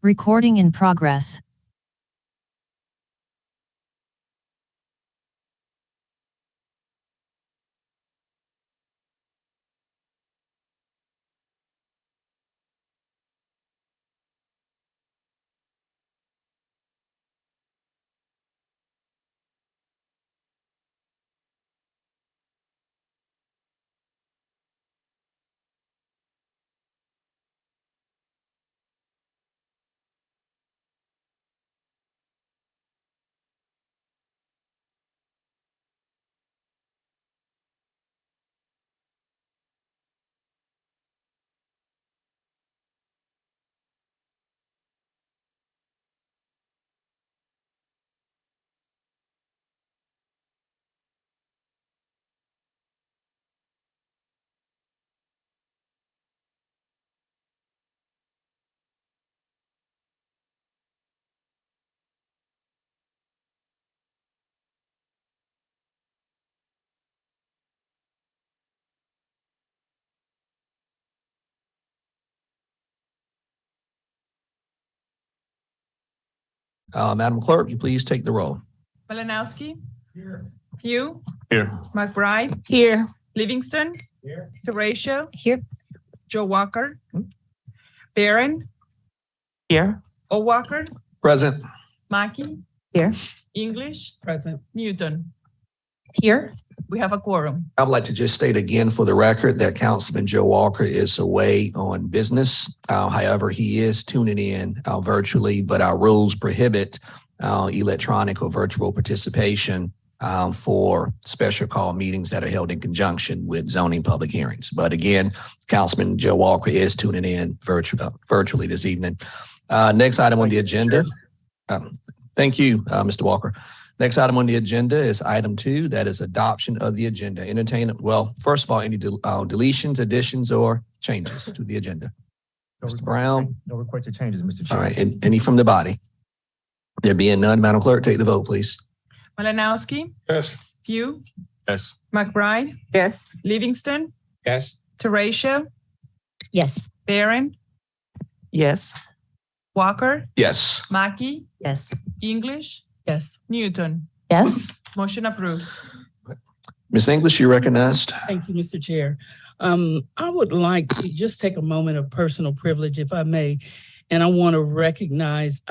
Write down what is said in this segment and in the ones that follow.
Recording in progress. Madam Clerk, you please take the roll. Malinowski. Here. Pugh. Here. McBride. Here. Livingston. Here. Teratio. Here. Joe Walker. Barron. Here. O'Walker. Present. Mackey. Here. English. Present. Newton. Here. We have a quorum. I would like to just state again for the record that Councilman Joe Walker is away on business. However, he is tuning in virtually, but our rules prohibit electronic or virtual participation for special call meetings that are held in conjunction with zoning public hearings. But again, Councilman Joe Walker is tuning in virtually this evening. Next item on the agenda. Thank you, Mr. Walker. Next item on the agenda is item 2, that is adoption of the agenda. Well, first of all, any deletions, additions, or changes to the agenda? Mr. Brown? No requested changes, Mr. Chair. All right, and any from the body? There being none, Madam Clerk, take the vote, please. Malinowski. Yes. Pugh. Yes. McBride. Yes. Livingston. Yes. Teratio. Yes. Barron. Yes. Walker. Yes. Mackey. Yes. English. Yes. Newton. Yes. Motion approved. Ms. English, you're recognized. Thank you, Mr. Chair. I would like to just take a moment of personal privilege, if I may, and I want to recognize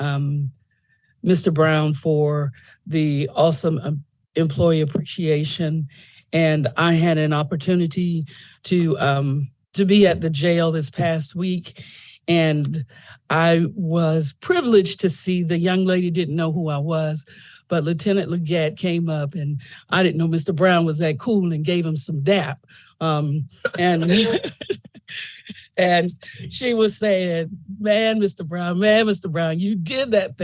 Mr. Brown for the awesome employee appreciation. And I had an opportunity to be at the jail this past week, and I was privileged to see the young lady didn't know who I was, but Lieutenant Leggett came up, and I didn't know Mr. Brown was that cool and gave him some dap. And and she was saying, man, Mr. Brown, you did that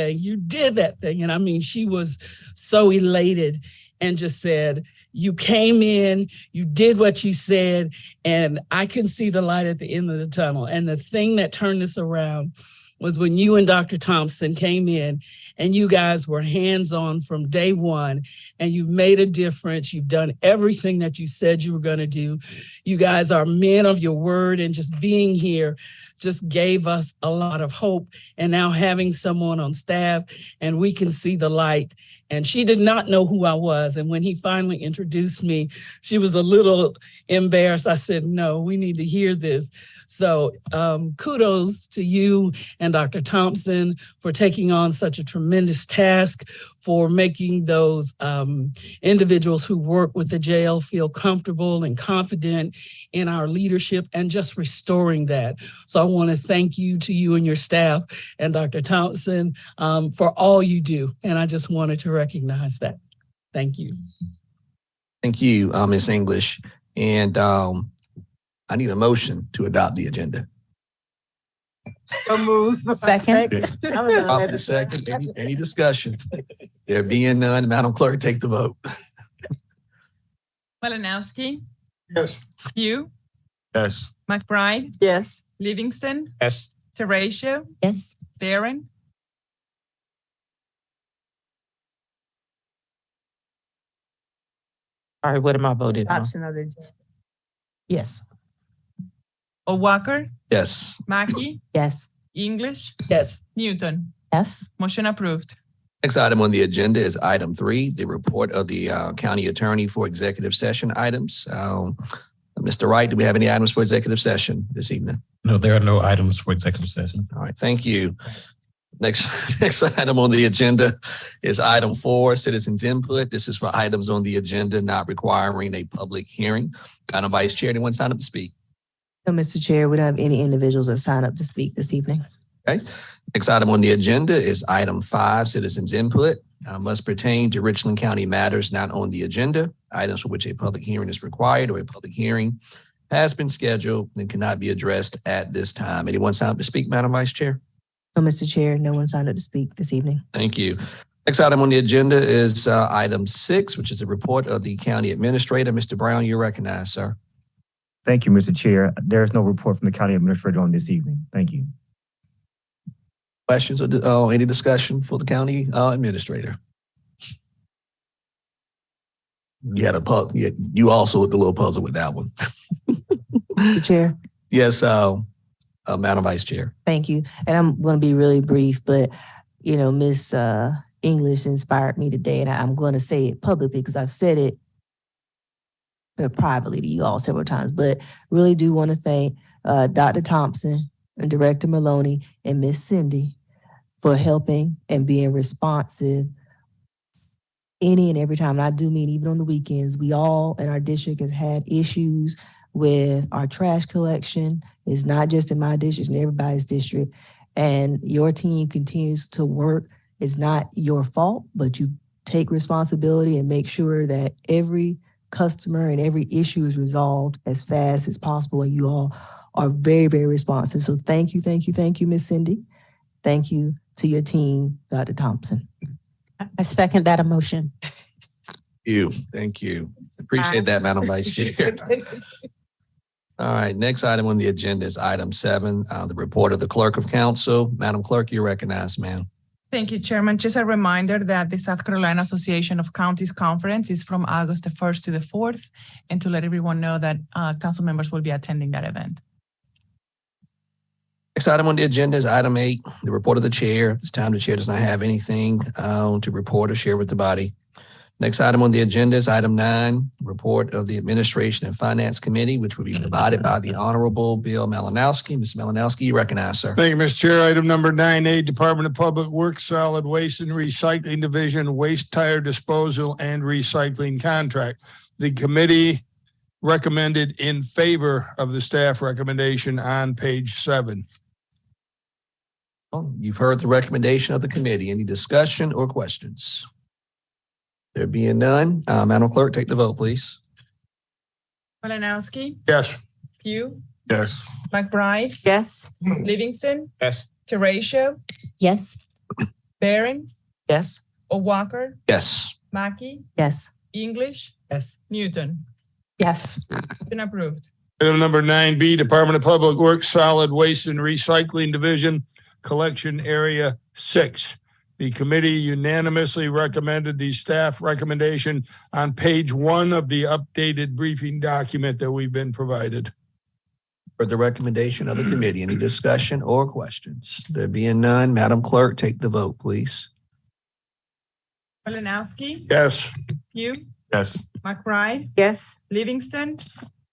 thing. And I mean, she was so elated and just said, you came in, you did what you said, and I can see the light at the end of the tunnel. And the thing that turned this around was when you and Dr. Thompson came in and you guys were hands-on from day one, and you've made a difference. You've done everything that you said you were going to do. You guys are men of your word, and just being here just gave us a lot of hope. And now having someone on staff, and we can see the light. And she did not know who I was. And when he finally introduced me, she was a little embarrassed. I said, no, we need to hear this. So kudos to you and Dr. Thompson for taking on such a tremendous task, for making those individuals who work with the jail feel comfortable and confident in our leadership, and just restoring that. So I want to thank you to you and your staff and Dr. Thompson for all you do. And I just wanted to recognize that. Thank you. Thank you, Ms. English. And I need a motion to adopt the agenda. Second. The second. Any discussion? There being none, Madam Clerk, take the vote. Malinowski. Yes. Pugh. Yes. McBride. Yes. Livingston. Yes. Teratio. Yes. Barron. All right, what am I voting on? Option of the agenda. Yes. O'Walker. Yes. Mackey. Yes. English, Yes. Newton. Yes. Motion approved. Next item on the agenda is item 3, the report of the county attorney for executive session items. Mr. Wright, do we have any items for executive session this evening? No, there are no items for executive session. All right, thank you. Next item on the agenda is item 4, citizens input. This is for items on the agenda not requiring a public hearing. Madam Vice Chair, anyone sign up to speak? No, Mr. Chair, we don't have any individuals that sign up to speak this evening. Okay. Next item on the agenda is item 5, citizens input. Must pertain to Richland County matters not on the agenda. Items for which a public hearing is required or a public hearing has been scheduled and cannot be addressed at this time. Anyone sign up to speak, Madam Vice Chair? No, Mr. Chair, no one signed up to speak this evening. Thank you. Next item on the agenda is item 6, which is the report of the county administrator. Mr. Brown, you're recognized, sir. Thank you, Mr. Chair. There is no report from the county administrator on this evening. Thank you. Questions or any discussion for the county administrator? You had you also looked a little puzzled with that one. Mr. Chair, Yes, Madam Vice Chair. thank you. And I'm going to be really brief, but, you know, Miss English inspired me today, and I'm going to say it publicly because I've said it privately to you all several times, but really do want to thank Dr. Thompson and Director Maloney and Miss Cindy for helping and being responsive any and every time. And I do mean even on the weekends. We all in our district have had issues with our trash collection. It's not just in my district, it's in everybody's district. And your team continues to work. It's not your fault, but you take responsibility and make sure that every customer and every issue is resolved as fast as possible. And you all are very, very responsive. So thank you, Miss Cindy. Thank you to your team, Dr. Thompson. I second that emotion. Thank you. Appreciate that, Madam Vice Chair. All right, next item on the agenda is item 7, the report of the Clerk of Council. Madam Clerk, you're recognized, ma'am. Thank you, Chairman. Just a reminder that the South Carolina Association of Counties Conference is from August the 1st to the 4th, and to let everyone know that council members will be attending that event. Next item on the agenda is item 8, the report of the chair. This time the chair does not have anything to report or share with the body. Next item on the agenda is item 9, report of the Administration and Finance Committee, which will be provided by the Honorable Bill Malinowski. Mr. Malinowski, you recognize, sir. Thank you, Mr. Chair. Item number 9A, Department of Public Works Solid Waste and Recycling Division, Waste Tire Disposal and Recycling Contract. The committee recommended in favor of the staff recommendation on page 7. Well, you've heard the recommendation of the committee. Any discussion or questions? There being none, Madam Clerk, take the vote, please. Malinowski, Yes. Pugh, Yes. McBride, Yes. Livingston, Yes. Teratio, Yes. Barron, Yes. O'Walker, Yes. Mackey, Yes. English, Yes. Newton. Yes. Been approved. Item number 9B, Department of Public Works Solid Waste and Recycling Division, Collection Area 6. The committee unanimously recommended the staff recommendation on page 1 of the updated briefing document that we've been provided. For the recommendation of the committee, any discussion or questions? There being none, Madam Clerk, take the vote, please. Malinowski, Yes. Pugh, Yes. McBride, Yes. Livingston,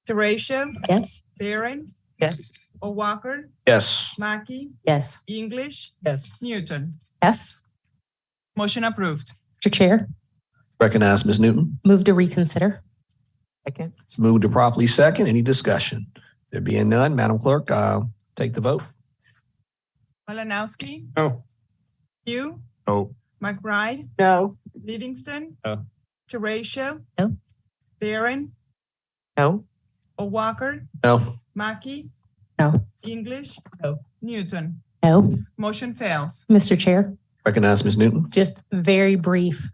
Teratio, Yes. Barron, Yes. O'Walker, Yes. Mackey, Yes. English, Yes. Newton. Yes. Motion approved. Mr. Chair, Recognize Ms. Newton. move to reconsider. Second. It's moved to properly second. Any discussion? There being none, Madam Clerk, take the vote. Malinowski, No. Pugh, No. McBride, No. Livingston, No. Teratio, No. Barron, No. O'Walker, No. Mackey, No. English, No. Newton. No. Motion fails. Mr. Chair, Recognize Ms. Newton. just very brief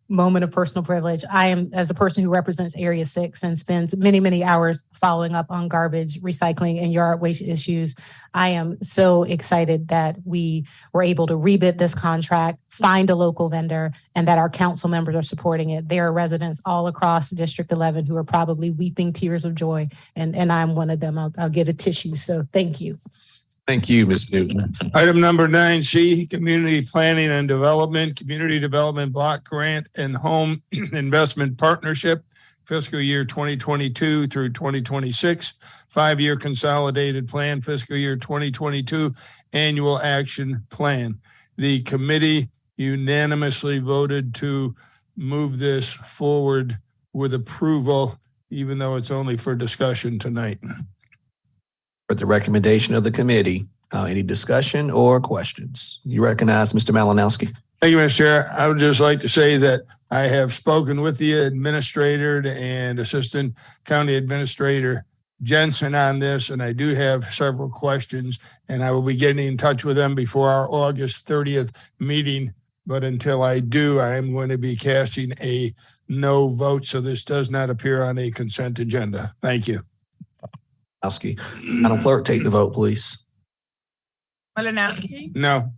moment of personal privilege. I am, as a person who represents Area 6 and spends many, many hours following up on garbage, recycling, and yard waste issues, I am so excited that we were able to rebid this contract, find a local vendor, and that our council members are supporting it. There are residents all across District 11 who are probably weeping tears of joy, and I'm one of them. I'll get a tissue, so thank you. Thank you, Ms. Newton. Item number 9C, Community Planning and Development, Community Development Block Grant and Home Investment Partnership, fiscal year 2022 through 2026, 5-year consolidated plan, fiscal year 2022 annual action plan. The committee unanimously voted to move this forward with approval, even though it's only for discussion tonight. At the recommendation of the committee, any discussion or questions? You recognize Mr. Malinowski. Thank you, Mr. Chair. I would just like to say that I have spoken with the administrator and Assistant County Administrator Jensen on this, and I do have several questions, and I will be getting in touch with them before our August 30th meeting. But until I do, I am going to be casting a no vote, so this does not appear on a consent agenda. Thank you. Madam Clerk, take the vote, please. Malinowski, No.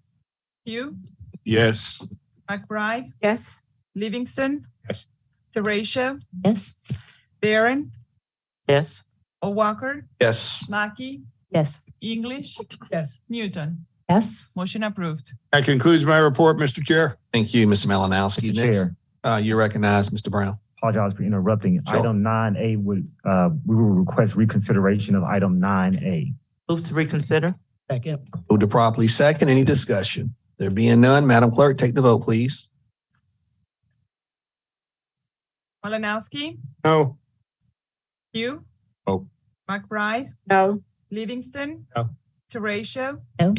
Hugh, Yes. McBride, Yes. Livingston. Yes. Teratio, Yes. Barron, Yes. O'Walker, Yes. Mackey, Yes. English, Yes. Newton. Yes. Motion approved. That concludes my report, Mr. Chair. Thank you, Mr. Malinowski. Mr. Next, Chair, you recognize Mr. Brown. apologize for interrupting. Sure. Item 9A we will request reconsideration of item 9A. Move to reconsider. Second. Moved to properly second. Any discussion? There being none, Madam Clerk, take the vote, please. Malinowski, No. Hugh. No. McBride, No. Livingston. No. Teratio. No.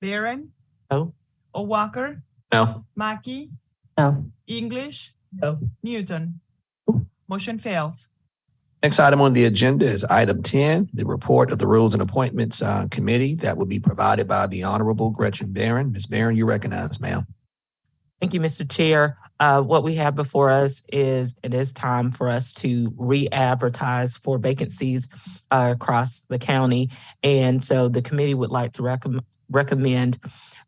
Barron. No. O'Walker, No. Mackey, No. English, No. Newton. No. Motion fails. Next item on the agenda is item 10, the report of the Rules and Appointments Committee that will be provided by the Honorable Gretchen Barron. Ms. Barron, you recognize, ma'am. Thank you, Mr. Chair. What we have before us is it is time for us to re-advertise for vacancies across the county. And so the committee would like to recommend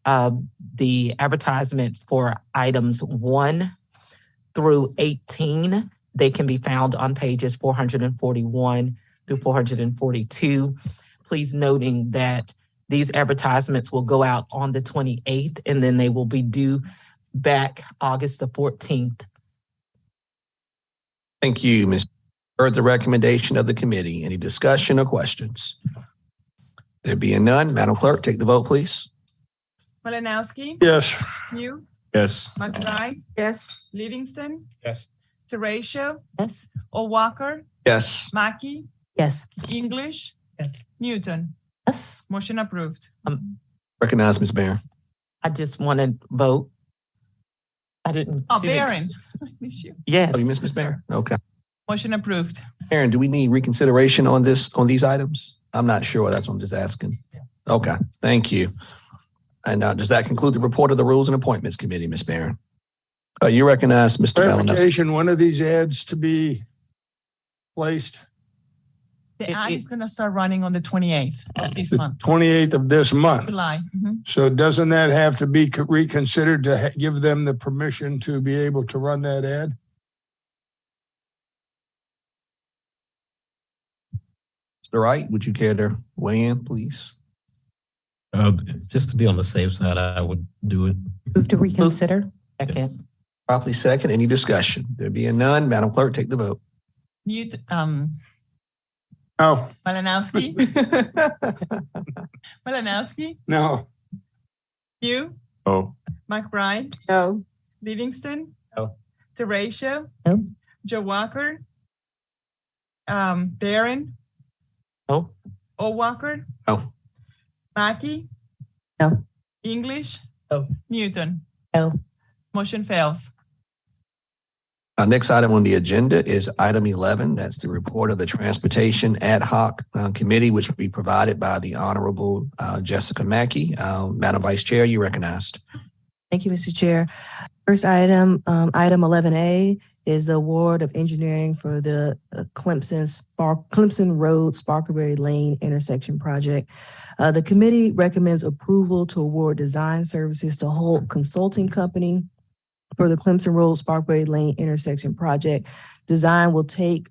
the advertisement for items 1 through 18. They can be found on pages 441 through 442. Please noting that these advertisements will go out on the 28th and then they will be due back August the 14th. Thank you, Ms. Heard the recommendation of the committee. Any discussion or questions? There being none, Madam Clerk, take the vote, please. Malinowski, Yes. Hugh, Yes. McBride, Yes. Livingston. Yes. Teratio, Yes. O'Walker, Yes. Mackey, Yes. English, Yes. Newton. Yes. Motion approved. Recognize Ms. Barron. I just want to vote. I didn't. Oh, see the- Barron. I miss you. Yes. Oh, you missed Ms. Barron? Okay. Motion approved. Barron, do we need reconsideration on these items? I'm not sure. That's what I'm just asking. Okay, thank you. And does that conclude the report of the Rules and Appointments Committee, Ms. Barron? You recognize Mr. Malinowski. Clarification, when are these ads to be placed? The ad is going to start running on the 28th of this The month, 28th of this month. July. Mhm. So doesn't that have to be reconsidered to give them the permission to be able to run that ad? Mr. Wright, would you care to weigh in, please? Just to be on the safe side, I would do it. Move to reconsider. Second. Properly second. Any discussion? There being none, Madam Clerk, take the vote. No. Malinowski. Malinowski, No. Hugh, Oh. McBride, No. Livingston. No. Teratio. No. Joe Walker. Barron. No. O'Walker. No. Mackey. No. English. No. Newton. No. Motion fails. Next item on the agenda is item 11. That's the report of the Transportation Ad Hoc Committee, which will be provided by the Honorable Jessica Mackey. Madam Vice Chair, you recognized. Thank you, Mr. Chair. First item, item 11A is the award of engineering for the Clemson Road Sparkleberry Lane intersection project. The committee recommends approval to award design services to Holt Consulting Company for the Clemson Road Sparkleberry Lane intersection project. Design will take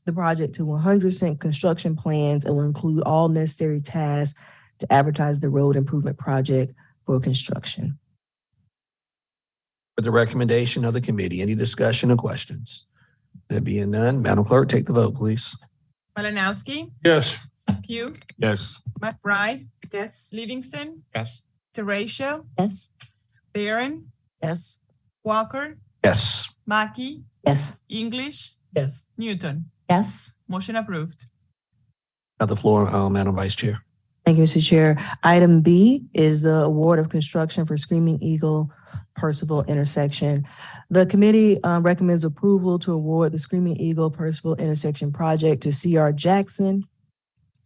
the project to 100% construction plans and will include all necessary tasks to advertise the road improvement project for construction. For the recommendation of the committee, any discussion or questions? There being none, Madam Clerk, take the vote, please. Malinowski, Yes. Pugh, Yes. McBride, Yes. Livingston, Yes. Teratio, Yes. Barron, Yes. Walker, Yes. Mackey, Yes. English, Yes. Newton. Yes. Motion approved. Have the floor, Madam Vice Chair. Thank you, Mr. Chair. Item B is the award of construction for Screaming Eagle Percival intersection. The committee recommends approval to award the Screaming Eagle Percival intersection project to C.R. Jackson.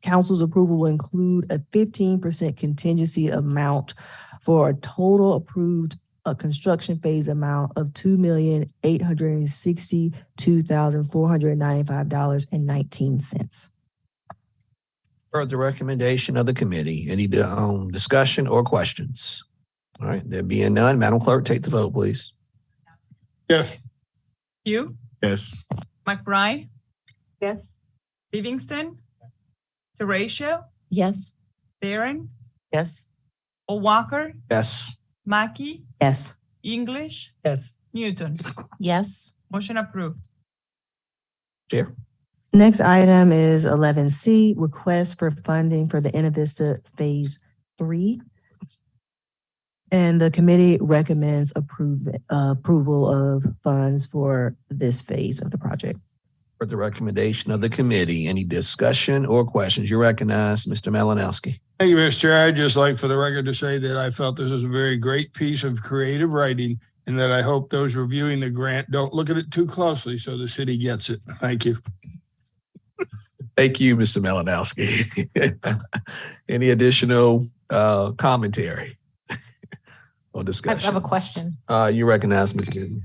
Council's approval will include a 15% contingency amount for a total approved construction phase amount of $2,862,495.19. For the recommendation of the committee, any discussion or questions? All right, there being none, Madam Clerk, take the vote, please. Yes. Pugh, Yes. McBride, Yes. Livingston, Teratio, Yes. Barron, Yes. Walker, Yes. Mackey, Yes. English, Yes. Newton. Yes. Motion approved. Chair. Next item is 11C, request for funding for the Innovista Phase 3. And the committee recommends approval of funds for this phase of the project. For the recommendation of the committee, any discussion or questions? You recognize Mr. Malinowski. Thank you, Mr. Chair. I'd just like for the record to say that I felt this was a very great piece of creative writing and that I hope those reviewing the grant don't look at it too closely so the city gets it. Thank you. Thank you, Mr. Malinowski. Any additional commentary or I discussion? have a question. You recognize Ms. Gooden.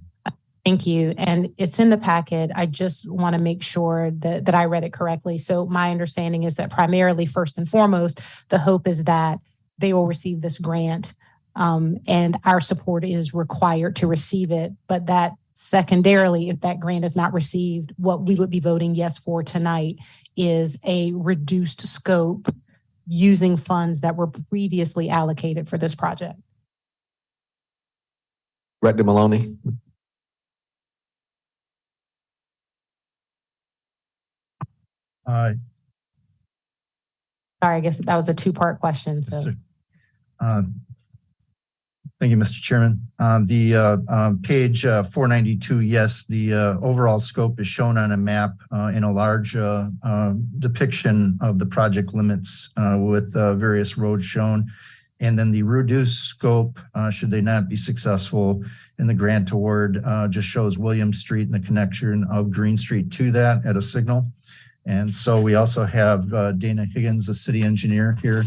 Thank you. And it's in the packet. I just want to make sure that I read it correctly. So my understanding is that primarily, first and foremost, the hope is that they will receive this grant and our support is required to receive it. But that secondarily, if that grant is not received, what we would be voting yes for tonight is a reduced scope using funds that were previously allocated for this project. Director Maloney. Sorry, I guess that was a two-part question. So. Thank you, Mr. Chairman. The page 492, yes, the overall scope is shown on a map in a large depiction of the project limits with various roads shown. And then the reduced scope, should they not be successful in the grant award, just shows William Street and the connection of Green Street to that at a signal. And so we also have Dana Higgins, the city engineer here,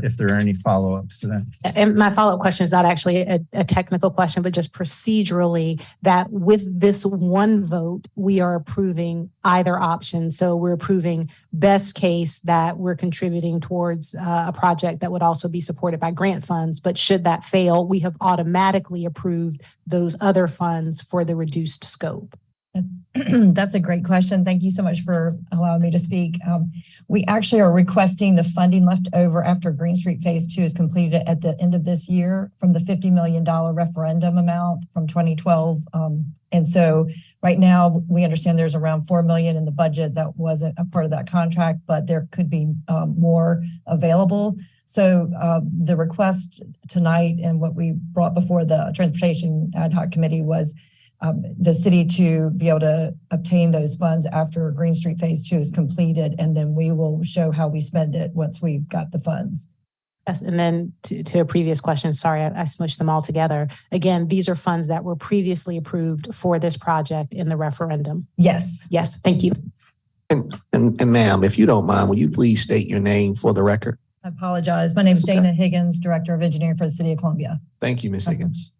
if there are any follow-ups to that. And my follow-up question is not actually a technical question, but just procedurally, that with this one vote, we are approving either option. So we're approving best case that we're contributing towards a project that would also be supported by grant funds. But should that fail, we have automatically approved those other funds for the reduced scope. That's a great question. Thank you so much for allowing me to speak. We actually are requesting the funding left over after Green Street Phase 2 is completed at the end of this year from the $50 million referendum amount from 2012. And so right now we understand there's around $4 million in the budget that wasn't a part of that contract, but there could be more available. So the request tonight and what we brought before the Transportation Ad Hoc Committee was the city to be able to obtain those funds after Green Street Phase 2 is completed, and then we will show how we spend it once we've got the funds. Yes, and then to a previous question, sorry, I smushed them all together. Again, these are funds that were previously approved for this project in the referendum. Yes. Yes, thank you. And ma'am, if you don't mind, will you please state your name for the record? I apologize. My name is Dana Higgins, Director of Engineering for the City of Columbia. Thank you, Ms. Higgins.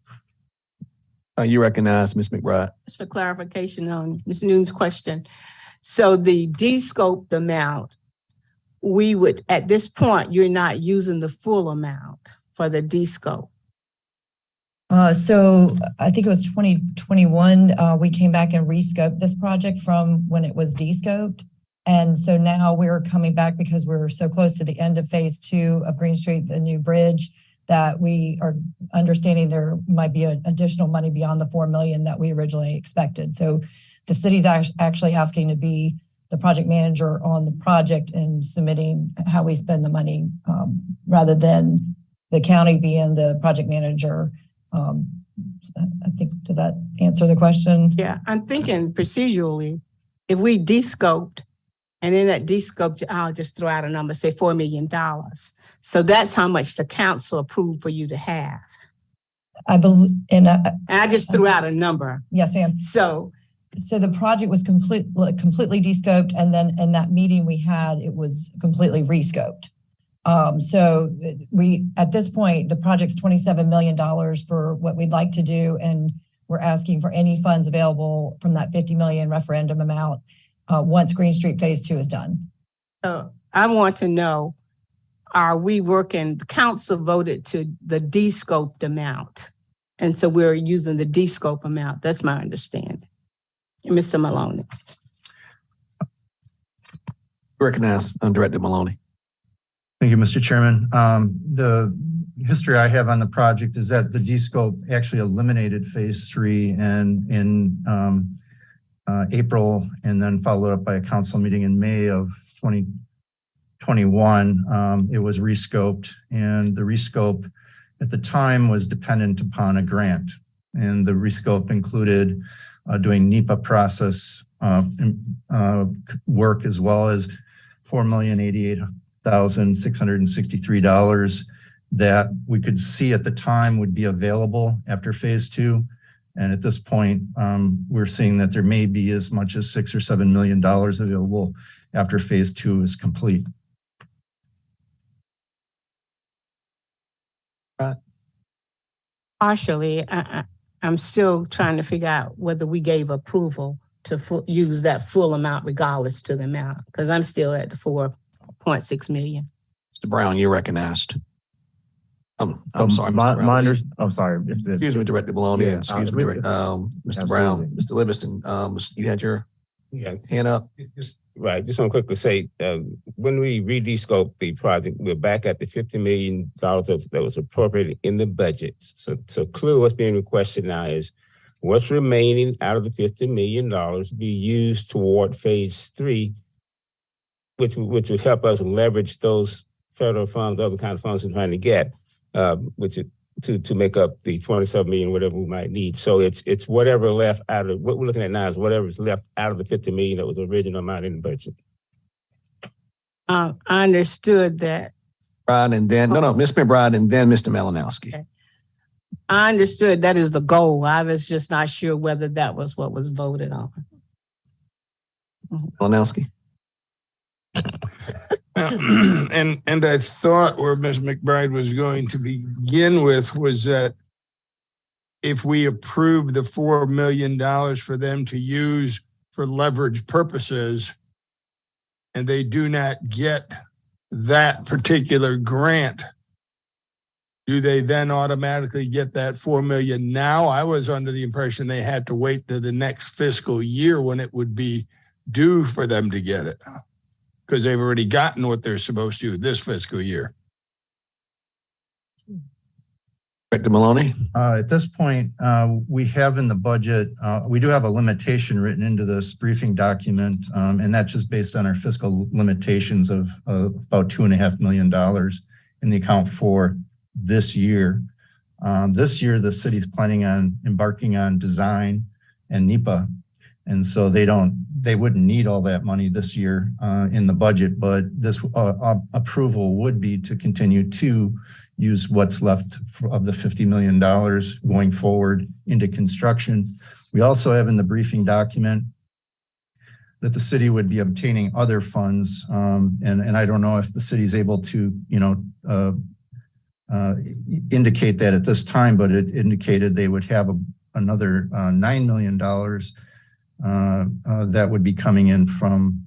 You recognize Ms. McBride. Just for clarification on Ms. Noon's question. So the de-scoped amount, we would, at this point, you're not using the full amount for the de-scope. So I think it was 2021, we came back and re-scoped this project from when it was de-scoped. And so now we're coming back because we're so close to the end of phase 2 of Green Street, the new bridge, that we are understanding there might be additional money beyond the 4 million that we originally expected. So the city's actually asking to be the project manager on the project and submitting how we spend the money rather than the county being the project manager. I think, does that answer the question? Yeah, I'm thinking procedurally, if we de-scoped, and in that de-scope, I'll just throw out a number, say $4 million. So that's how much the council approved for you to have. I believe, and I just threw out a number. Yes, ma'am. So the project was completely de-scoped, and then in that meeting we had, it was completely re-scoped. So we, at this point, the project's $27 million for what we'd like to do, and we're asking for any funds available from that 50 million referendum amount once Green Street phase 2 is done. I want to know, are we working, the council voted to the de-scoped amount. And so we're using the de-scope amount. That's my understanding. Mr. Maloney. Recognize Director Maloney. Thank you, Mr. Chairman. The history I have on the project is that the de-scope actually eliminated phase 3 and in April, and then followed up by a council meeting in May of 2021. It was rescoped, and the rescope at the time was dependent upon a grant. And the rescope included doing NEPA process work, as well as $4,088,663 that we could see at the time would be available after phase 2. And at this point, we're seeing that there may be as much as $6 or $7 million available after phase 2 is complete. Partially, I'm still trying to figure out whether we gave approval to use that full amount regardless to the amount, because I'm still at the 4.6 million. Mr. Brown, you're recognized. I'm sorry, Mr. Brown. I'm sorry. Excuse me, Director Maloney. Yeah, Excuse me, Mr. Brown. Mr. Livingston, you had your hand up? Right. Just want to quickly say, when we re-descope the project, we're back at the $50 million that was appropriated in the budget. So clearly what's being requested now is what's remaining out of the $50 million be used toward phase 3, which would help us leverage those federal funds, other kind of funds we're trying to get, which is to make up the 27 million, whatever we might need. So it's whatever left out of what we're looking at now is whatever's left out of the 50 million that was the original amount in the budget. I understood that. Brian, and then Ms. McBride, and then Mr. Malinowski. Okay. I understood that is the goal. I was just not sure whether that was what was voted on. Malinowski. And I thought where Ms. McBride was going to begin with was that if we approve the $4 million for them to use for leverage purposes, and they do not get that particular grant, do they then automatically get that $4 million now? I was under the impression they had to wait to the next fiscal year when it would be due for them to get it, because they've already gotten what they're supposed to this fiscal year. Director Maloney? At this point, we have in the budget, we do have a limitation written into this briefing document, and that's just based on our fiscal limitations of about $2.5 million in the account for this year. This year, the city's planning on embarking on design and NEPA. And so they wouldn't need all that money this year in the budget, but this approval would be to continue to use what's left of the $50 million going forward into construction. We also have in the briefing document that the city would be obtaining other funds. And I don't know if the city is able to, indicate that at this time, but it indicated they would have another $9 million that would be coming in from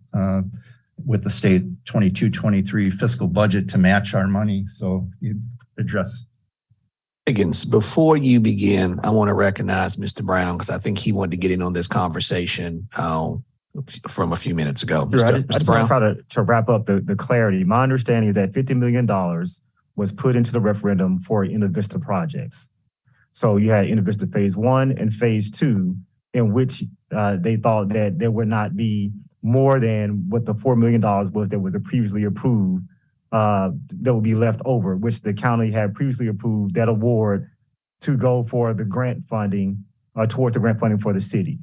with the state 22-23 fiscal budget to match our money. So you address. Higgins, before you begin, I want to recognize Mr. Brown because I think he wanted to get in on this conversation. from a few minutes ago. Sure, I Mr. just Brown? want to try to wrap up the clarity. My understanding is that $50 million was put into the referendum for InterVista projects. So you had InterVista Phase 1 and Phase 2, in which they thought that there would not be more than what the $4 million was that was previously approved that would be left over, which the county had previously approved that award to go for the grant funding, towards the grant funding for the city.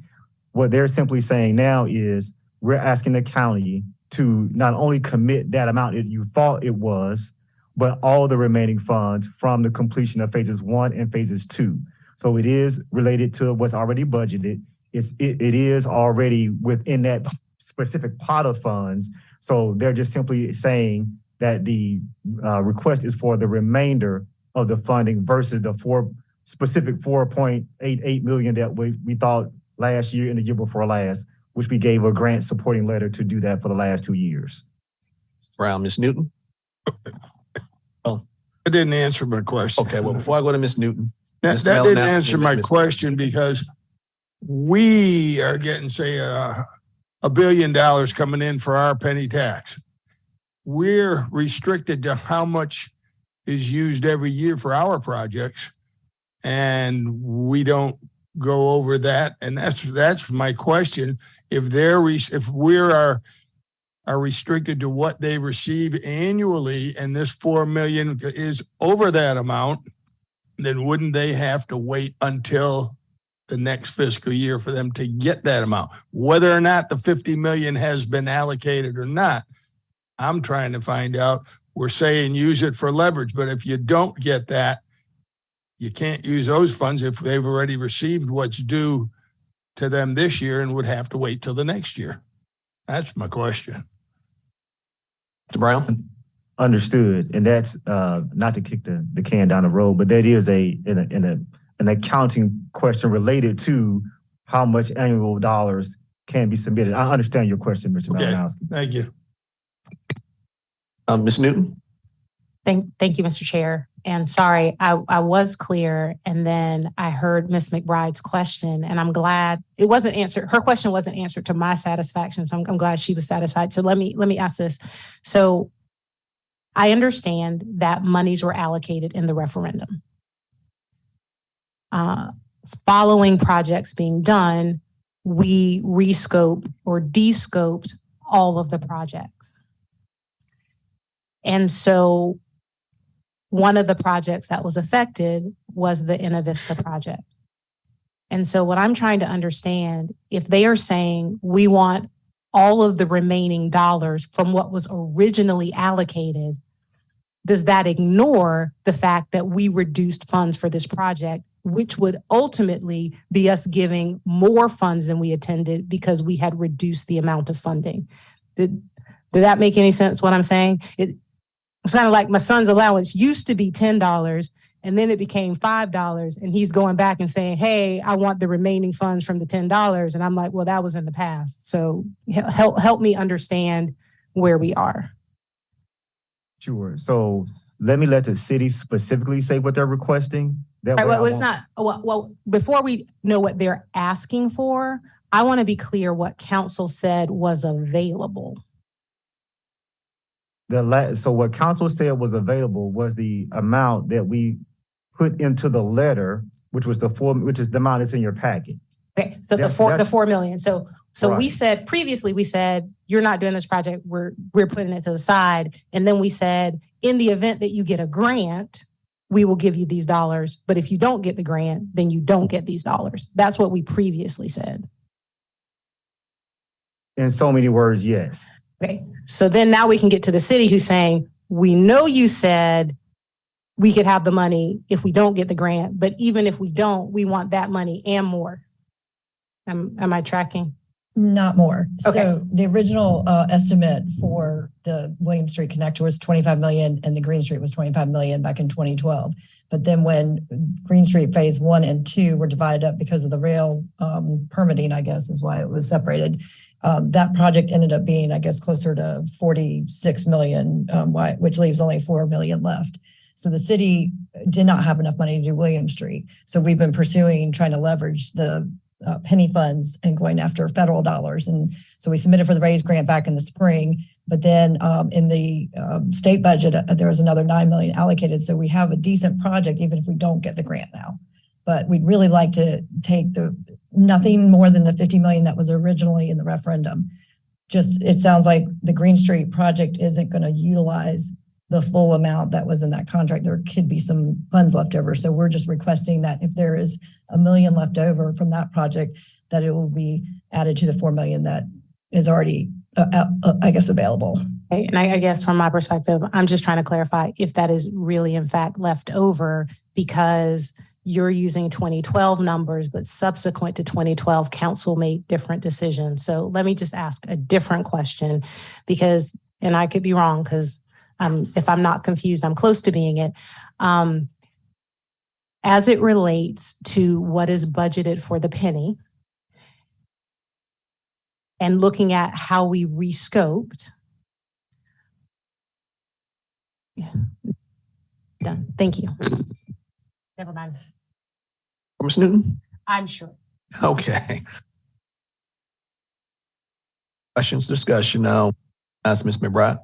What they're simply saying now is we're asking the county to not only commit that amount that you thought it was, but all the remaining funds from the completion of phases 1 and phases 2. So it is related to what's already budgeted. It is already within that specific pot of funds. So they're just simply saying that the request is for the remainder of the funding versus the specific 4.88 million that we thought last year and the year before last, which we gave a grant supporting letter to do that for the last 2 years. Brown, Ms. Newton? It didn't answer my question. Okay, well, before I go to Ms. Newton. That Mr. Allen, didn't now, answer my Ms. question because we are getting, say, $1 billion coming in for our penny tax. We're restricted to how much is used every year for our projects, and we don't go over that. And that's my question. If we are restricted to what they receive annually, and this $4 million is over that amount, then wouldn't they have to wait until the next fiscal year for them to get that amount? Whether or not the 50 million has been allocated or not, I'm trying to find out. We're saying use it for leverage, but if you don't get that, you can't use those funds if they've already received what's due to them this year and would have to wait till the next year. That's my question. Mr. Brown? Understood. And that's not to kick the can down the road, but that is an accounting question related to how much annual dollars can be submitted. I understand your question, Mr. Malinowski. Thank you. Ms. Newton? Thank you, Mr. Chair. And sorry, I was clear, and then I heard Ms. McBride's question, and I'm glad it wasn't answered. Her question wasn't answered to my satisfaction, so I'm glad she was satisfied. So let me ask this. So I understand that monies were allocated in the referendum. Following projects being done, we rescoped or descoped all of the projects. And so one of the projects that was affected was the InterVista project. And so what I'm trying to understand, if they are saying we want all of the remaining dollars from what was originally allocated, does that ignore the fact that we reduced funds for this project, which would ultimately be us giving more funds than we intended because we had reduced the amount of funding? Did that make any sense, what I'm saying? It's kind of like my son's allowance used to be $10 and then it became $5 and he's going back and saying, hey, I want the remaining funds from the $10. And I'm like, well, that was in the past. So help me understand where we are. Sure. So let me let the city specifically say what they're requesting. Well, before we know what they're asking for, I want to be clear what council said was available. So what council said was available was the amount that we put into the letter, which is the amount that's in your packet. Okay, so the $4 million. So right. we said previously, you're not doing this project. We're putting it to the side, and then we said in the event that you get a grant, we will give you these dollars. But if you don't get the grant, then you don't get these dollars. That's what we previously said. In so many words, yes. Okay, so then now we can get to the city who's saying, we know you said we could have the money if we don't get the grant, but even if we don't, we want that money and more. Am I tracking? Not more. Okay. So the original estimate for the William Street connector was 25 million and the Green Street was 25 million back in 2012. But then when Green Street phase 1 and 2 were divided up because of the rail permitting, I guess is why it was separated. That project ended up being, I guess, closer to 46 million, which leaves only 4 million left. So the city did not have enough money to do William Street. So we've been pursuing trying to leverage the penny funds and going after federal dollars. And so we submitted for the RAISE grant back in the spring, but then in the state budget, there was another 9 million allocated. So we have a decent project, even if we don't get the grant now. But we'd really like to take nothing more than the 50 million that was originally in the referendum. Just, it sounds like the Green Street project isn't going to utilize the full amount that was in that contract. There could be some funds left over. So we're just requesting that if there is $1 million left over from that project, that it will be added to the 4 million that is already, I guess, available. Okay, and I guess from my perspective, I'm just trying to clarify if that is really in fact left over because you're using 2012 numbers, but subsequent to 2012, council made different decisions. So let me just ask a different question because, and I could be wrong because if I'm not confused, I'm close to being it. As it relates to what is budgeted for the penny and looking at how we rescoped. Yeah, done. Thank you. Never mind. Ms. Newton? I'm sure. Okay. Questions, discussion now. Ask Ms. McBride.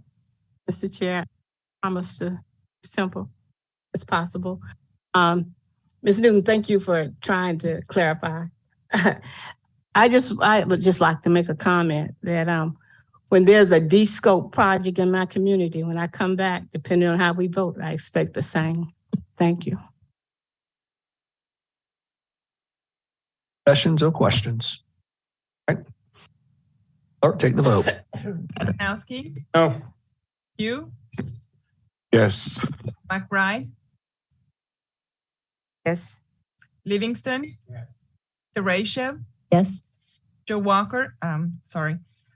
Mr. Chair, I promise to be simple as possible. Ms. Newton, thank you for trying to clarify. I would just like to make a comment that when there's a de-scope project in my community, when I come back, depending on how we vote, I expect the same. Thank you. Questions or questions? All right. Clerk, take the vote. Malinowski, No. Hugh, Yes. McBride, Yes. Livingston, Teresha, Yes. Joe Walker,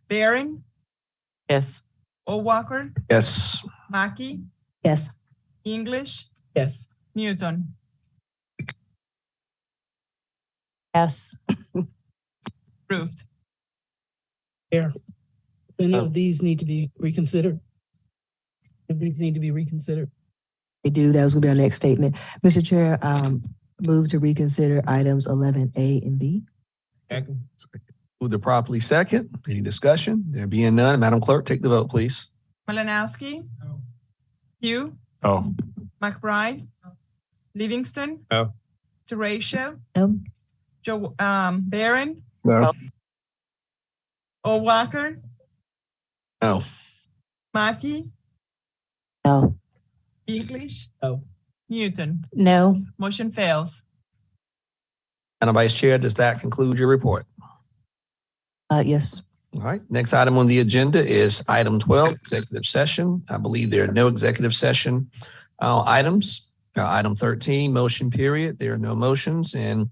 Barron, Yes. O'Walker, Yes. Mackey, Yes. English, Yes. Newton. Yes. Approved. Here. Any of these need to be reconsidered? If these need to be reconsidered. They do. That was gonna be our next statement. Mr. Chair, move to reconsider items 11A and B. Move to properly second. Any discussion? There being none, Madam Clerk, take the vote, please. Malinowski, Hugh, No. McBride, Livingston, No. Teresha, No. Joe, Barron, No. O'Walker, No. Mackey, No. English, No. Newton. No. Motion fails. Madam Vice Chair, does that conclude your report? Yes. All right. Next item on the agenda is item 12, executive session. I believe there are no executive session items. Item 13, motion period. There are no motions. And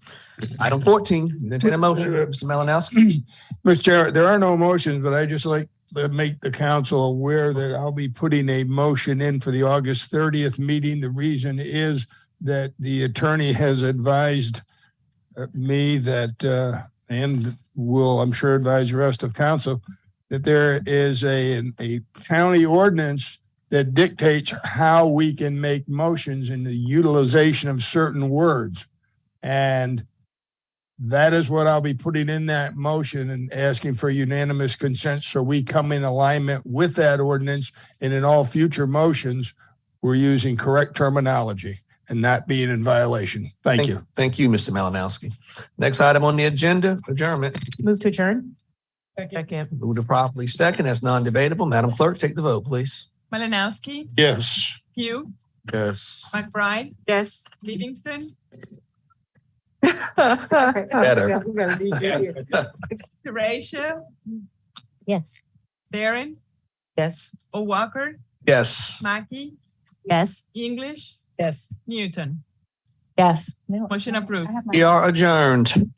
item 14, entertain a motion. Mr. Malinowski. Mr. Chair, there are no motions, but I just like to make the council aware that I'll be putting a motion in for the August 30th meeting. The reason is that the attorney has advised me that, and will, I'm sure, advise the rest of council, that there is a county ordinance that dictates how we can make motions in the utilization of certain words. And that is what I'll be putting in that motion and asking for unanimous consent so we come in alignment with that ordinance, and in all future motions, we're using correct terminology and not being in violation. Thank you. Thank you, Mr. Malinowski. Next item on the agenda, adjournment. Move to adjourn. Second. Move to properly second. That's non-debatable. Madam Clerk, take the vote, please. Malinowski, Yes. Hugh, Yes. McBride, Yes. Livingston, Better. Teresha, Yes. Barron, Yes. O'Walker, Yes. Mackey, Yes. English, Yes. Newton. Yes. Motion approved. We are adjourned.